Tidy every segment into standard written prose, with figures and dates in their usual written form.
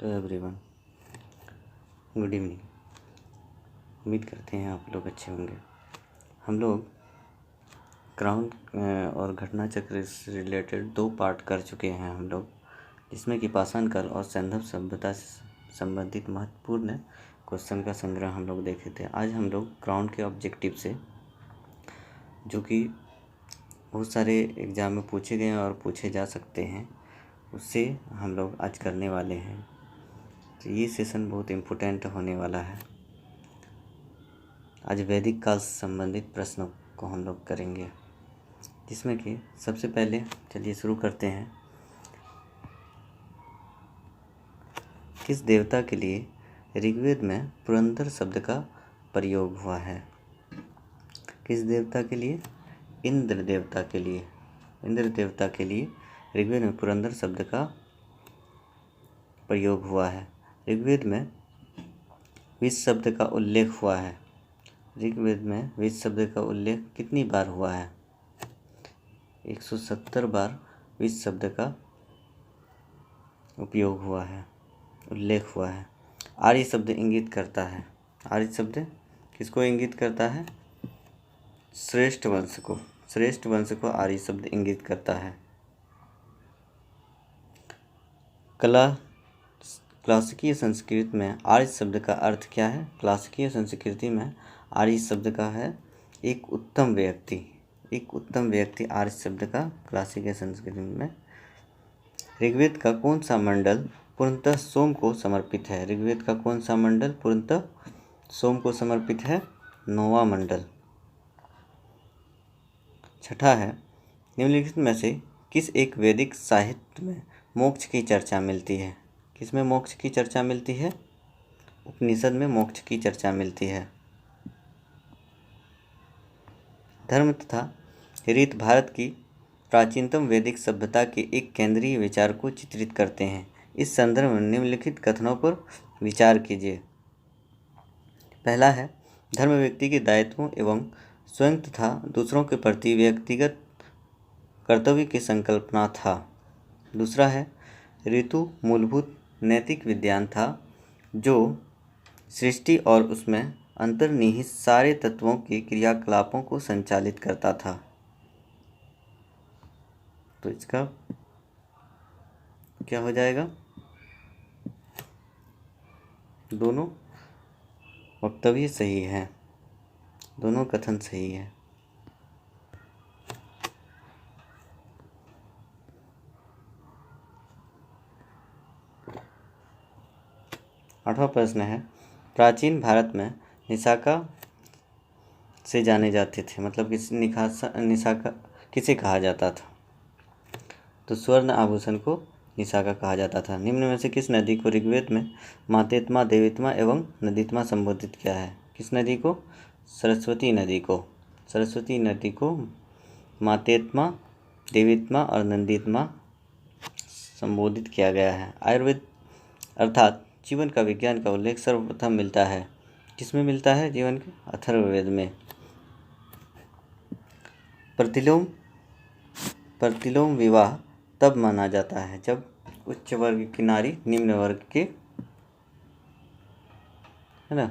तो everyone, good evening. उम्मीद करते हैं आप लोग अच्छे होंगे। हम लोग क्राउन और घटना चक्र से रिलेटेड 2 पार्ट कर चुके हैं हम लोग, जिसमें कि पाषाण काल और सैंधव सभ्यता से संबंधित महत्वपूर्ण क्वेश्चन का संग्रह हम लोग देखे थे। आज हम लोग क्राउन के ऑब्जेक्टिव से, जो कि बहुत सारे एग्ज़ाम में पूछे गए और पूछे जा सकते हैं, उससे हम लोग आज करने वाले हैं। तो ये सेशन बहुत इम्पोर्टेंट होने वाला है। आज वैदिक काल से संबंधित प्रश्नों को हम लोग करेंगे, जिसमें कि सबसे पहले चलिए शुरू करते हैं। किस देवता के लिए ऋग्वेद में पुरंदर शब्द का प्रयोग हुआ है? किस देवता के लिए? इंद्र देवता के लिए। इंद्र देवता के लिए ऋग्वेद में पुरंदर शब्द का प्रयोग हुआ है। ऋग्वेद में विश्व शब्द का उल्लेख हुआ है। ऋग्वेद में विश्व शब्द का उल्लेख कितनी बार हुआ है? 170 बार विश्व शब्द का उपयोग हुआ है, उल्लेख हुआ है। आर्य शब्द इंगित करता है। आर्य शब्द किसको इंगित करता है? श्रेष्ठ वंश को। श्रेष्ठ वंश को आर्य शब्द इंगित करता है। क्लासिकीय संस्कृत में आर्य शब्द का अर्थ क्या है? क्लासिकीय संस्कृति में आर्य शब्द का है एक उत्तम व्यक्ति। एक उत्तम व्यक्ति आर्य शब्द का क्लासिकीय संस्कृति में। ऋग्वेद का कौन सा मंडल पूर्णतः सोम को समर्पित है? ऋग्वेद का कौन सा मंडल पूर्णतः सोम को समर्पित है? 9वां मंडल। छठा है, निम्नलिखित में से किस एक वैदिक साहित्य में मोक्ष की चर्चा मिलती है? किस में मोक्ष की चर्चा मिलती है? उपनिषद में मोक्ष की चर्चा मिलती है। धर्म तथा रीत भारत की प्राचीनतम वैदिक सभ्यता के एक केंद्रीय विचार को चित्रित करते हैं। इस संदर्भ में निम्नलिखित कथनों पर विचार कीजिए। पहला है, धर्म व्यक्ति के दायित्वों एवं स्वयं तथा दूसरों के प्रति व्यक्तिगत कर्तव्य की संकल्पना था। दूसरा है, ऋतु मूलभूत नैतिक विज्ञान था, जो सृष्टि और उसमें अंतर्निहित सारे तत्वों के क्रियाकलापों को संचालित करता था। तो इसका क्या हो जाएगा? दोनों वक्तव्य सही है, दोनों कथन सही है। आठवां प्रश्न है, प्राचीन भारत में निशाका से जाने जाते थे, मतलब निशाका किसे कहा जाता था? तो स्वर्ण आभूषण को निशाका कहा जाता था। निम्न में से किस नदी को ऋग्वेद में मातेत्मा, देवीत्मा एवं नदीत्मा संबोधित किया है? किस नदी को? सरस्वती नदी को। सरस्वती नदी को मातेत्मा, देवीत्मा और नंदीत्मा संबोधित किया गया है। आयुर्वेद अर्थात जीवन का विज्ञान का उल्लेख सर्वप्रथम मिलता है। किसमें मिलता है? जीवन के अथर्ववेद में। प्रतिलोम विवाह तब माना जाता है जब उच्च वर्ग की नारी निम्न वर्ग के, है ना,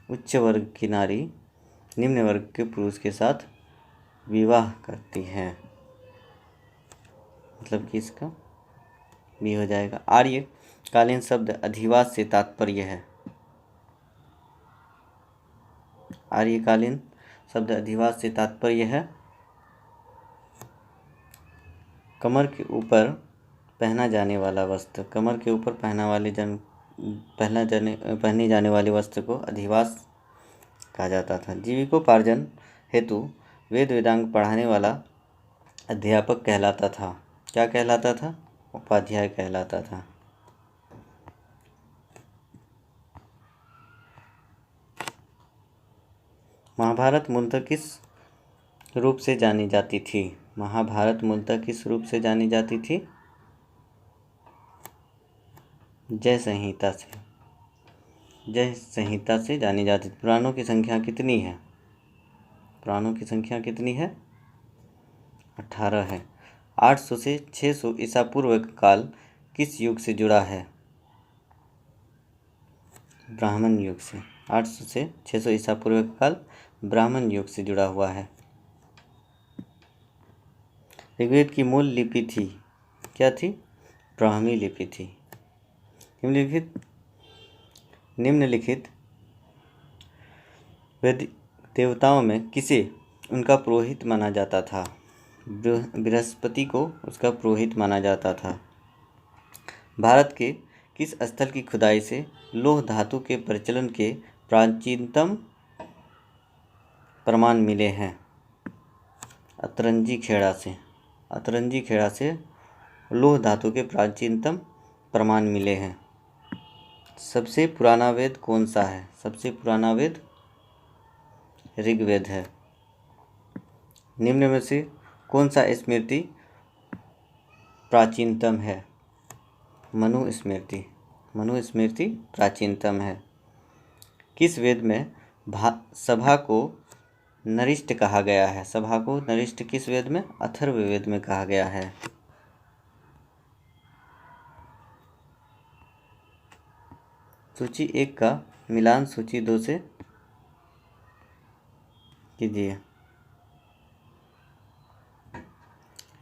उच्च वर्ग की नारी निम्न वर्ग के पुरुष के साथ विवाह करती है। मतलब कि इसका भी हो जाएगा। आर्य कालीन शब्द अधिवास से तात्पर्य है। आर्यकालीन शब्द अधिवास से तात्पर्य है कमर के ऊपर पहना जाने वाला वस्त्र। कमर के ऊपर पहनी जाने वाले वस्त्र को अधिवास कहा जाता था। जीविकोपार्जन हेतु वेद वेदांग पढ़ाने वाला अध्यापक कहलाता था। क्या कहलाता था? उपाध्याय कहलाता था। महाभारत मूलतः किस रूप से जानी जाती थी? महाभारत मूलतः किस रूप से जानी जाती थी? जय संहिता से। जय संहिता से जानी जाती थी। पुराणों की संख्या कितनी है? पुराणों की संख्या कितनी है? 18 है। 800 से 600 ईसा पूर्व का काल किस युग से जुड़ा है? ब्राह्मण युग से। 800 से 600 ईसा पूर्व का काल ब्राह्मण युग से जुड़ा हुआ है। ऋग्वेद की मूल लिपि थी, क्या थी? ब्राह्मी लिपि थी। निम्नलिखित वैदिक देवताओं में किसे उनका पुरोहित माना जाता था? बृहस्पति को उसका पुरोहित माना जाता था। भारत के किस स्थल की खुदाई से लौह धातु के प्रचलन के प्राचीनतम प्रमाण मिले हैं? अतरंजी खेड़ा से। अतरंजी खेड़ा से लौह धातु के प्राचीनतम प्रमाण मिले हैं। सबसे पुराना वेद कौन सा है? सबसे पुराना वेद ऋग्वेद है। निम्न में से कौन सा स्मृति प्राचीनतम है? मनुस्मृति। मनुस्मृति प्राचीनतम है। किस वेद में सभा को नरिष्ट कहा गया है? सभा को नरिष्ट किस वेद में? अथर्ववेद में कहा गया है। सूची 1 का मिलान सूची 2 से कीजिए।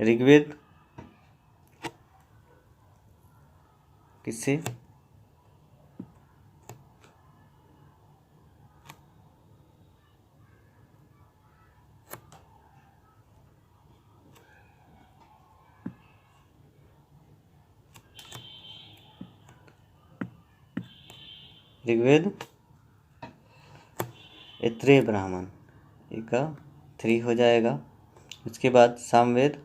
ऋग्वेद किससे? ऋग्वेद ऐत्रेय ब्राह्मण, का 3 हो जाएगा। उसके बाद सामवेद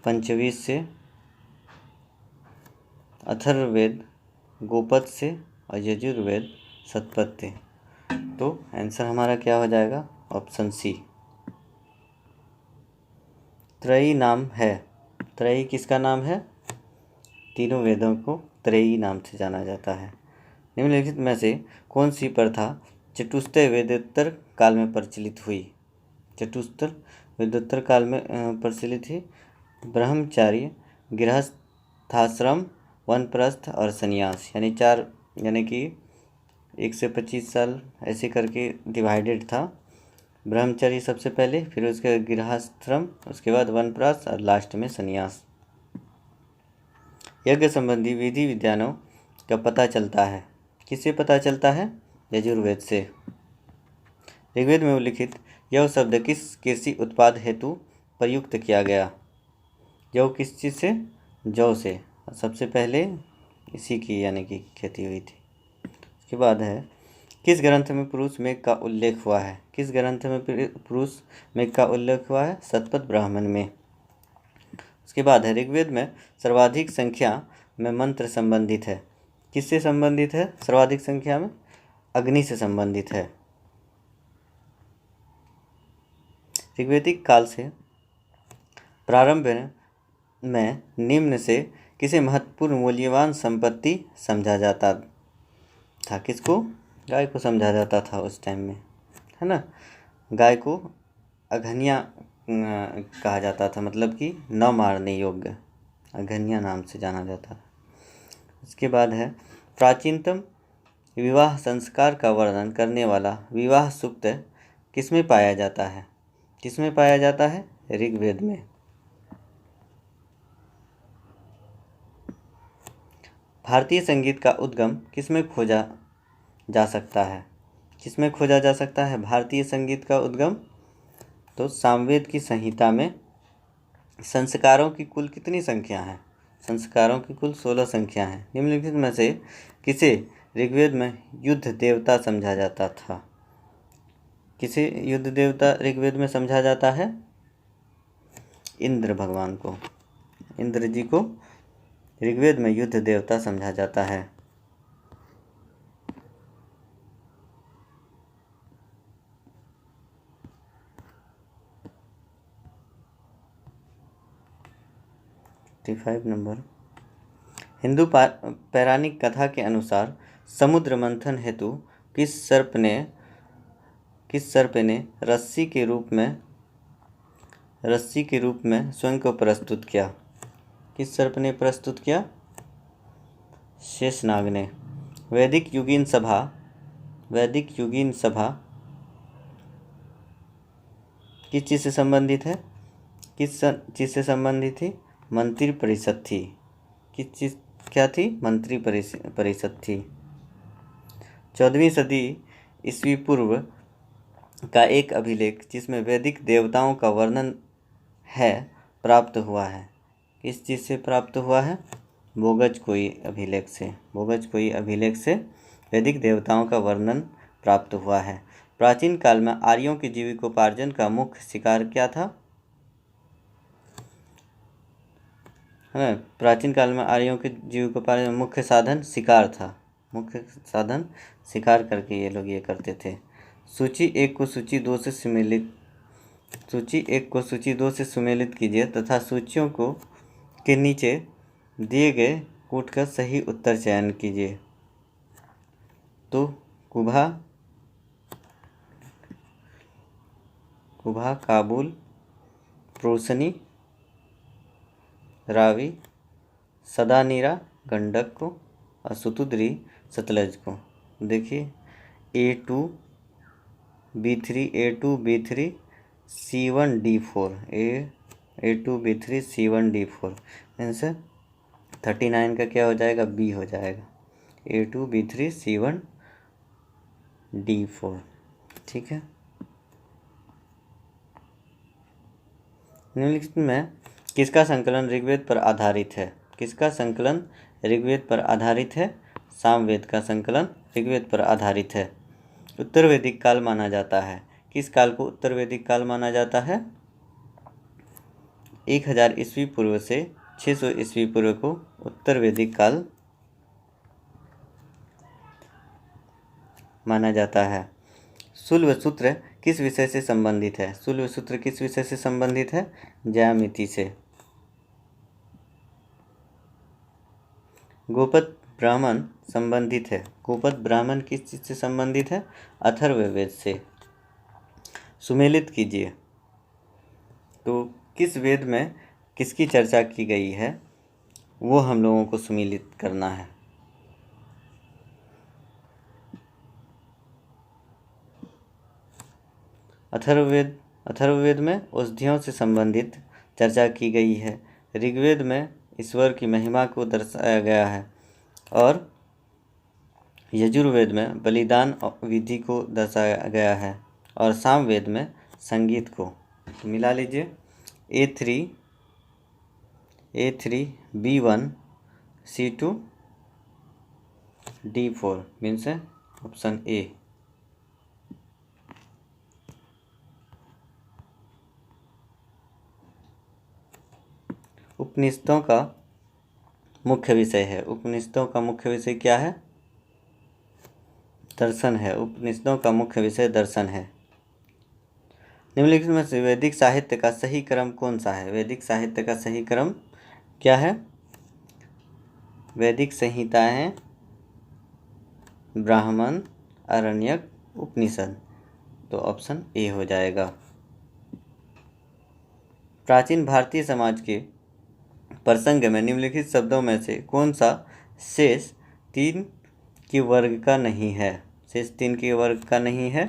पंचवीस से, अथर्ववेद गोपद से और यजुर्वेद सतपथ। तो आंसर हमारा क्या हो जाएगा? Option C. त्रयी नाम है। त्रयी किसका नाम है? तीनों वेदों को त्रयी नाम से जाना जाता है। निम्नलिखित में से कौन सी प्रथा चतुष्टय वेदोत्तर काल में प्रचलित हुई? चतुष्टय वेदोत्तर काल में प्रचलित थी। ब्रह्मचार्य, गृहस्थाश्रम, वानप्रस्थ और संन्यास, यानी 4, यानी कि 1 से 25 साल ऐसे करके डिवाइडेड था। ब्रह्मचर्य सबसे पहले, फिर उसके गृहस्थाश्रम, उसके बाद वानप्रस्थ और लास्ट में संन्यास। यज्ञ संबंधी विधि विधानों का पता चलता है, किससे पता चलता है? यजुर्वेद से। ऋग्वेद में उल्लिखित यह शब्द किस कृषि उत्पाद हेतु प्रयुक्त किया गया? जौ किस चीज़ से? जौ से। सबसे पहले इसी की यानी कि खेती हुई थी। उसके बाद है किस ग्रंथ में पुरुष मेघ का उल्लेख हुआ है? किस ग्रंथ में पुरुष मेघ का उल्लेख हुआ है? शतपथ ब्राह्मण में। उसके बाद है ऋग्वेद में सर्वाधिक संख्या में मंत्र संबंधित है, किससे संबंधित है? सर्वाधिक संख्या में अग्नि से संबंधित है। ऋग्वेदिक काल से प्रारंभ में निम्न से किसे महत्वपूर्ण मूल्यवान संपत्ति समझा जाता था? किसको? गाय को समझा जाता था उस टाइम में, है ना। गाय को अघन्या कहा जाता था, मतलब कि न मारने योग्य, अघन्या नाम से जाना जाता था। उसके बाद है प्राचीनतम विवाह संस्कार का वर्णन करने वाला विवाह सूक्त किसमें पाया जाता है? किसमें पाया जाता है? ऋग्वेद में। भारतीय संगीत का उद्गम किसमें खोजा जा सकता है? किसमें खोजा जा सकता है भारतीय संगीत का उद्गम? तो सामवेद की संहिता में संस्कारों की कुल कितनी संख्या है? संस्कारों की कुल 16 संख्या है। निम्नलिखित में से किसे ऋग्वेद में युद्ध देवता समझा जाता था? किसे युद्ध देवता ऋग्वेद में समझा जाता है? इंद्र भगवान को, इंद्र जी को ऋग्वेद में युद्ध देवता समझा जाता है। नंबर हिंदू पौराणिक कथा के अनुसार समुद्र मंथन हेतु किस सर्प ने रस्सी के रूप में रस्सी के रूप में स्वयं को प्रस्तुत किया? किस सर्प ने प्रस्तुत किया? शेषनाग ने। वैदिक युगीन सभा किस चीज़ से संबंधित है? किस चीज़ से संबंधित थी? मंत्री परिषद थी। किस चीज़ क्या थी? मंत्री परिषद थी। 14वीं सदी ईस्वी पूर्व का एक अभिलेख जिसमें वैदिक देवताओं का वर्णन है प्राप्त हुआ है। किस चीज़ से प्राप्त हुआ है? बोगजकोई अभिलेख से वैदिक देवताओं का वर्णन प्राप्त हुआ है। प्राचीन काल में आर्यों की जीविकोपार्जन का मुख्य शिकार क्या था? है प्राचीन काल में आर्यों के जीविकोपार्जन मुख्य साधन शिकार था। मुख्य साधन शिकार करके ये लोग ये करते थे। सूची एक को सूची दो से सुमेलित कीजिए तथा सूचियों को के नीचे दिए गए कूट का सही उत्तर चयन कीजिए। तो कुभा, काबुल, प्रोसनी, रावी, सदानीरा गंडक को और सुतुद्री सतलज को। देखिए A2 B3 C1 D4 A2 B3 C1 D4 इनसे 39 का क्या हो जाएगा? B हो जाएगा। A2 B3 C1 D4। ठीक है। निम्नलिखित में किसका संकलन ऋग्वेद पर आधारित है? किसका संकलन ऋग्वेद पर आधारित है? सामवेद का संकलन ऋग्वेद पर आधारित है। उत्तर वैदिक काल माना जाता है। किस काल को उत्तर वैदिक काल माना जाता है? 1000 ईस्वी पूर्व से 600 ईस्वी पूर्व को उत्तर वैदिक काल माना जाता है। शुल्ब सूत्र किस विषय से संबंधित है? शुल्ब सूत्र किस विषय से संबंधित है? ज्यामिति से। गोपद ब्राह्मण संबंधित है। गोपद ब्राह्मण किस चीज से संबंधित है? अथर्ववेद से। सुमेलित कीजिए। तो किस वेद में किसकी चर्चा की गई है वो हम लोगों को सुमेलित करना है। अथर्ववेद में औषधियों से संबंधित चर्चा की गई है। ऋग्वेद में ईश्वर की महिमा को दर्शाया गया है और यजुर्वेद में बलिदान विधि को दर्शाया गया है और सामवेद में संगीत को। तो मिला लीजिए A3 B1 C2 D4 means option A। उपनिषदों का मुख्य विषय है। उपनिषदों का मुख्य विषय क्या है? दर्शन है। उपनिषदों का मुख्य विषय दर्शन है। निम्नलिखित में से वैदिक साहित्य का सही क्रम कौन सा है? वैदिक साहित्य का सही क्रम क्या है? वैदिक संहिताएं, ब्राह्मण, आरण्यक, उपनिषद। तो ऑप्शन ए हो जाएगा। प्राचीन भारतीय समाज के प्रसंग में निम्नलिखित शब्दों में से कौन सा शेष 3 के वर्ग का नहीं है? शेष 3 के वर्ग का नहीं है।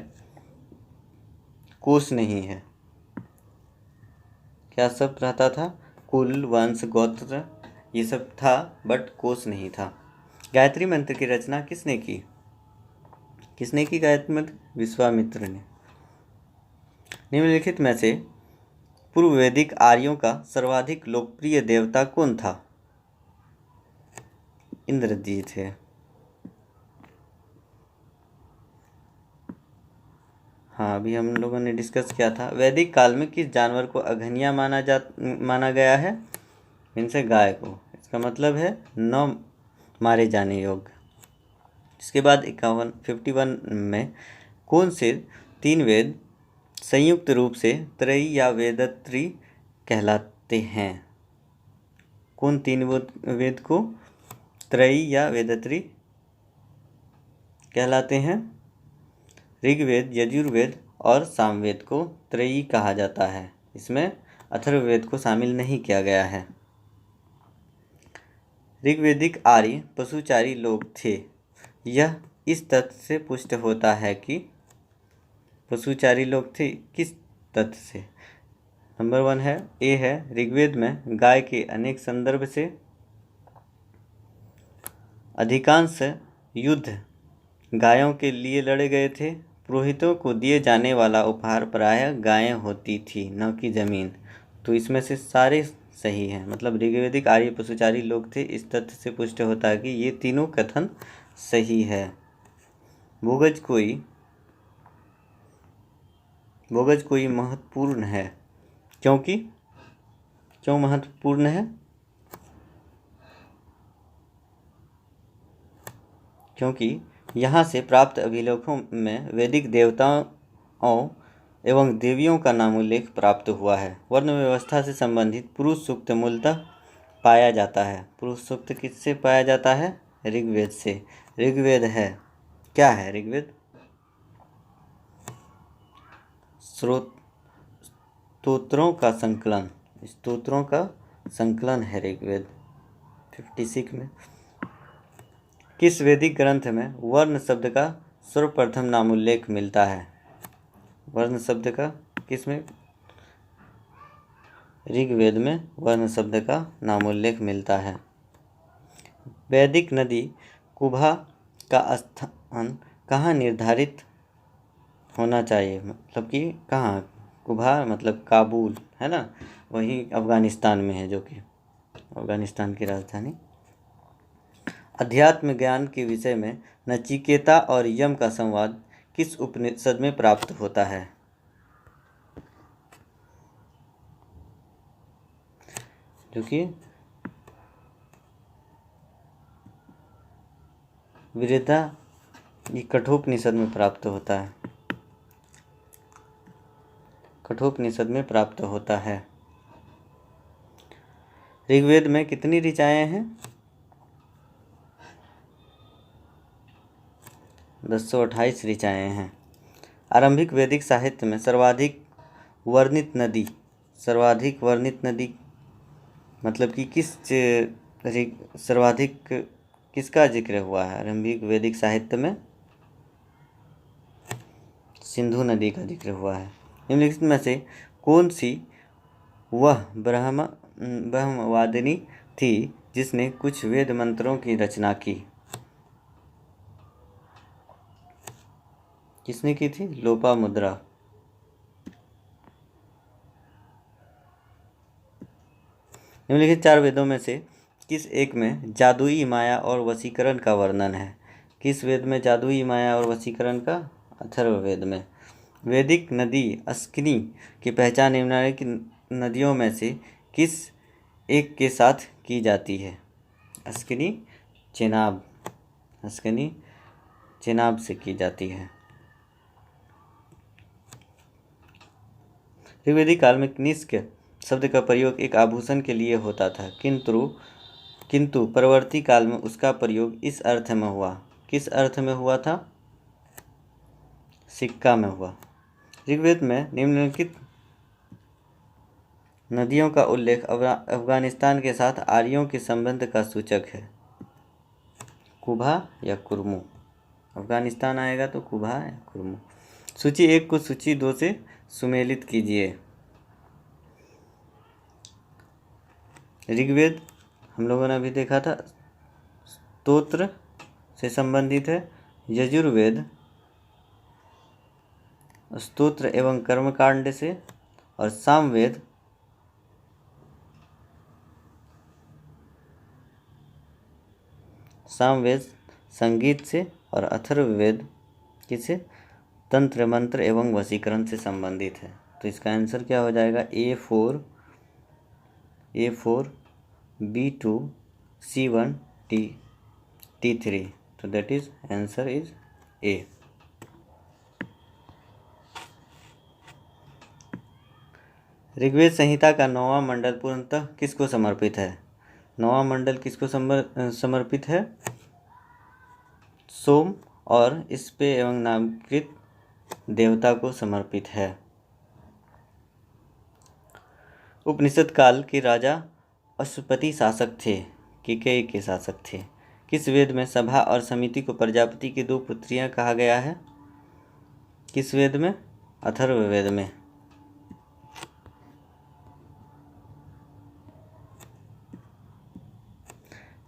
कोश नहीं है। क्या सब रहता था? कुल, वंश, गोत्र ये सब था बट कोश नहीं था। गायत्री मंत्र की रचना किसने की? किसने की गायत्री मंत्र? विश्वामित्र ने। निम्नलिखित में से पूर्व वैदिक आर्यों का सर्वाधिक लोकप्रिय देवता कौन था? इंद्रजीत है। हाँ, अभी हम लोगों ने डिस्कस किया था। वैदिक काल में किस जानवर को अघन्या माना गया है? इनसे गाय को। इसका मतलब है 9 मारे जाने योग्य। इसके बाद 51 में कौन से 3 वेद संयुक्त रूप से त्रयी या वेदत्री कहलाते हैं? कौन 3 वेद को त्रयी या वेदत्री कहलाते हैं? ऋग्वेद, यजुर्वेद और सामवेद को त्रयी कहा जाता है। इसमें अथर्ववेद को शामिल नहीं किया गया है। ऋग्वेदिक आर्य पशुचारी लोग थे। यह इस तथ्य से पुष्ट होता है कि पशुचारी लोग थे। किस तथ्य से? नंबर 1 है, ए है, ऋग्वेद में गाय के अनेक संदर्भ से। अधिकांश युद्ध गायों के लिए लड़े गए थे। पुरोहितों को दिए जाने वाला उपहार प्रायः गायें होती थी, न कि जमीन। तो इसमें से सारे सही हैं। मतलब ऋग्वेदिक आर्य पशुचारी लोग थे, इस तथ्य से पुष्ट होता है कि ये तीनों कथन सही है। भोगज कोई महत्वपूर्ण है। क्यों महत्वपूर्ण है? क्योंकि यहाँ से प्राप्त अभिलेखों में वैदिक देवताओं एवं देवियों का नामोल्लेख प्राप्त हुआ है। वर्ण व्यवस्था से संबंधित पुरुष सूक्त मूलतः पाया जाता है। पुरुष सूक्त किससे पाया जाता है? ऋग्वेद से। ऋग्वेद है, क्या है ऋग्वेद? स्तोत्रों का संकलन है ऋग्वेद। 56 में किस वैदिक ग्रंथ में वर्ण शब्द का सर्वप्रथम नामोल्लेख मिलता है? वर्ण शब्द का किसमें? ऋग्वेद में वर्ण शब्द का नामोल्लेख मिलता है। वैदिक नदी कुभा का स्थान कहाँ निर्धारित होना चाहिए? मतलब कि कहाँ? कुभा मतलब काबुल है ना, वही अफगानिस्तान में है, जो कि अफगानिस्तान की राजधानी। अध्यात्म ज्ञान के विषय में नचिकेता और यम का संवाद किस उपनिषद में प्राप्त होता है? जो कि विरधा ये कठोपनिषद में प्राप्त होता है। कठोपनिषद में प्राप्त होता है। ऋग्वेद में कितनी ऋचाएं हैं? 228 ऋचाएं हैं। आरंभिक वैदिक साहित्य में सर्वाधिक वर्णित नदी मतलब कि सर्वाधिक किसका जिक्र हुआ है? आरंभिक वैदिक साहित्य में सिंधु नदी का जिक्र हुआ है। निम्नलिखित में से कौन सी वह ब्रह्मवादिनी थी जिसने कुछ वेद मंत्रों की रचना की? किसने की थी? लोपामुद्रा। निम्नलिखित 4 वेदों में से किस एक में जादुई माया और वशीकरण का वर्णन है? किस वेद में जादुई माया और वशीकरण का? अथर्ववेद में। वैदिक नदी अस्किनी की पहचान निम्नलिखित नदियों में से किस एक के साथ की जाती है? अस्किनी चेनाब से की जाती है। ऋग्वेदिक काल में कनिष्क शब्द का प्रयोग एक आभूषण के लिए होता था, किंतु परवर्ती काल में उसका प्रयोग इस अर्थ में हुआ। किस अर्थ में हुआ था? सिक्का में हुआ। ऋग्वेद में निम्नलिखित नदियों का उल्लेख अफगानिस्तान के साथ आर्यों के संबंध का सूचक है। कुभा या कुर्मू? अफगानिस्तान आएगा तो कुभा या कुर्मू। सूची 1 को सूची 2 से सुमेलित कीजिए। ऋग्वेद हम लोगों ने अभी देखा था स्तोत्र से संबंधित है। यजुर्वेद स्तोत्र एवं कर्मकांड से, और सामवेद संगीत से, और अथर्ववेद किससे? तंत्र मंत्र एवं वशीकरण से संबंधित है। तो इसका आंसर क्या हो जाएगा? A4 B2 C1 T3। तो that is answer is A। Rigveda Samhita का 9वां मंडल पूर्णतः किसको समर्पित है? 9वां मंडल किसको समर्पित है? सोम और स्पे एवं नामकृत देवता को समर्पित है। उपनिषद काल के राजा अश्वपति शासक थे, केकई के शासक थे। किस वेद में सभा और समिति को प्रजापति की दो पुत्रियां कहा गया है? किस वेद में? अथर्ववेद में।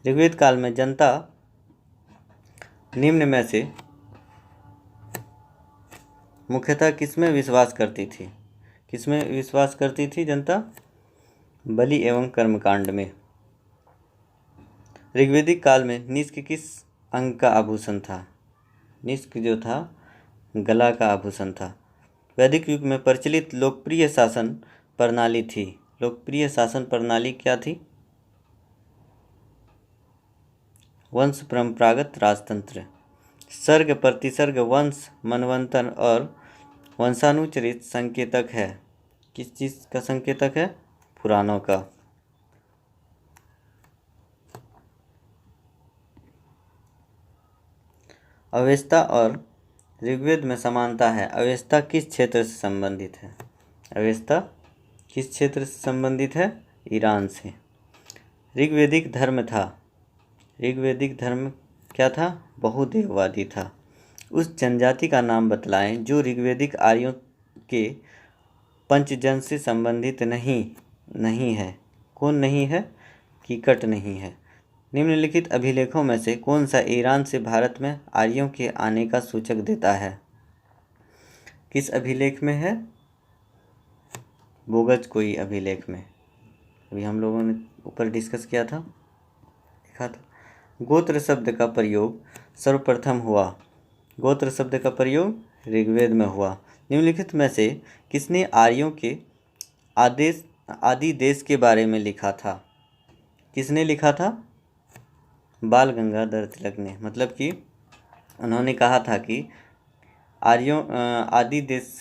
ऋग्वेद काल में जनता निम्न में से मुख्यतः किसमें विश्वास करती थी? किसमें विश्वास करती थी जनता? बलि एवं कर्मकांड में। ऋग्वेदिक काल में निष्क किस अंग का आभूषण था? निष्क जो था गला का आभूषण था। वैदिक युग में प्रचलित लोकप्रिय शासन प्रणाली थी। लोकप्रिय शासन प्रणाली क्या थी? वंश परंपरागत राजतंत्र। सर्ग प्रतिसर्ग वंश मनवंतर और वंशानुचरित संकेतक है। किस चीज़ का संकेतक है? पुराणों का। अवेस्ता और ऋग्वेद में समानता है। अवेस्ता किस क्षेत्र से संबंधित है? अवेस्ता किस क्षेत्र से संबंधित है? ईरान से। ऋग्वेदिक धर्म था। ऋग्वेदिक धर्म क्या था? बहुदेववादी था। उस जनजाति का नाम बतलाएं जो ऋग्वेदिक आर्यों के पंचजन से संबंधित नहीं है। कौन नहीं है? कीकट नहीं है। निम्नलिखित अभिलेखों में से कौन सा ईरान से भारत में आर्यों के आने का सूचक देता है? किस अभिलेख में है? बोगज कोई अभिलेख में। अभी हम लोगों ने ऊपर डिस्कस किया था, देखा था। गोत्र शब्द का प्रयोग सर्वप्रथम हुआ। गोत्र शब्द का प्रयोग ऋग्वेद में हुआ। निम्नलिखित में से किसने आर्यों के आदि देश के बारे में लिखा था? किसने लिखा था? बाल गंगाधर तिलक ने। मतलब कि उन्होंने कहा था कि आर्यों आदि देश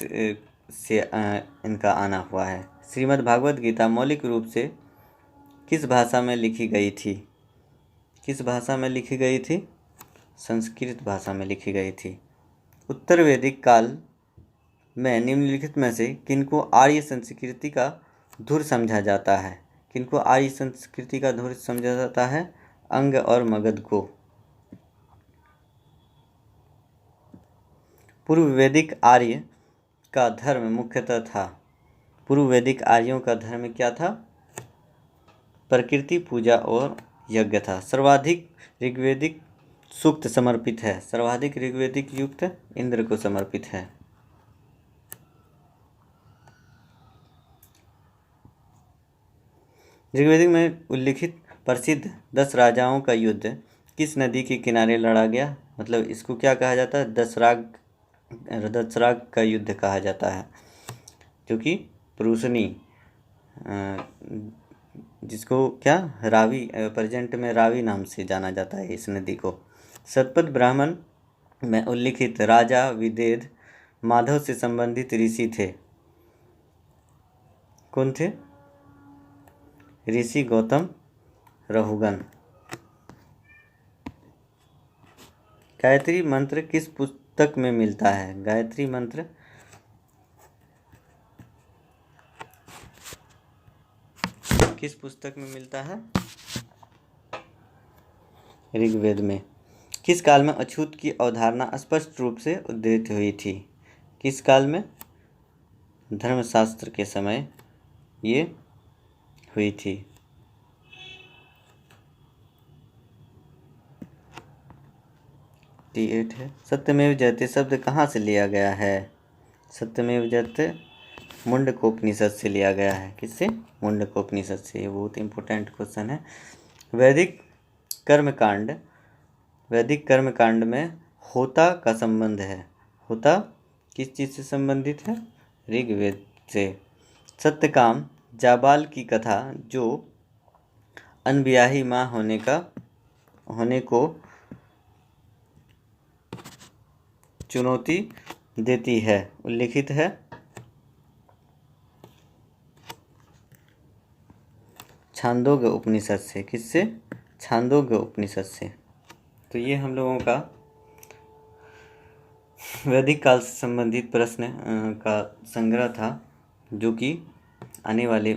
से इनका आना हुआ है। श्रीमद् भागवत गीता मौलिक रूप से किस भाषा में लिखी गई थी? किस भाषा में लिखी गई थी? संस्कृत भाषा में लिखी गई थी। उत्तर वैदिक काल में निम्नलिखित में से किनको आर्य संस्कृति का धुर समझा जाता है? किनको आर्य संस्कृति का धुर समझा जाता है? अंग और मगध को। पूर्व वैदिक आर्य का धर्म मुख्यतः था। पूर्व वैदिक आर्यों का धर्म क्या था? प्रकृति पूजा और यज्ञ था। सर्वाधिक ऋग्वेदिक सूक्त समर्पित है। सर्वाधिक ऋग्वेदिक युक्त इंद्र को समर्पित है। ऋग्वेदिक में उल्लिखित प्रसिद्ध 10 राजाओं का युद्ध किस नदी के किनारे लड़ा गया? मतलब इसको क्या कहा जाता है? दसराग का युद्ध कहा जाता है, जो कि परूसनी, जिसको क्या रावी, प्रेजेंट में रावी नाम से जाना जाता है इस नदी को। शतपथ ब्राह्मण में उल्लिखित राजा विदेध माधव से संबंधित ऋषि थे। कौन थे? ऋषि गौतम रहुगन। गायत्री मंत्र किस पुस्तक में मिलता है? गायत्री मंत्र किस पुस्तक में मिलता है? ऋग्वेद में। किस काल में अछूत की अवधारणा स्पष्ट रूप से उद्धृत हुई थी? किस काल में? धर्मशास्त्र के समय ये हुई थी। T8 है। सत्यमेव जयते शब्द कहाँ से लिया गया है? सत्यमेव जयते मुंडकोपनिषद से लिया गया है। किससे? मुंडकोपनिषद से। ये बहुत इंपॉर्टेंट क्वेश्चन है। वैदिक कर्मकांड में होता का संबंध है। होता किस चीज़ से संबंधित है? ऋग्वेद से। सत्यकाम जाबाल की कथा जो अनब्याही माँ होने को चुनौती देती है, उल्लिखित है छांदोग्य उपनिषद से। किससे? छांदोग्य उपनिषद से। तो ये हम लोगों का वैदिक काल से संबंधित प्रश्न का संग्रह था, जो कि आने वाले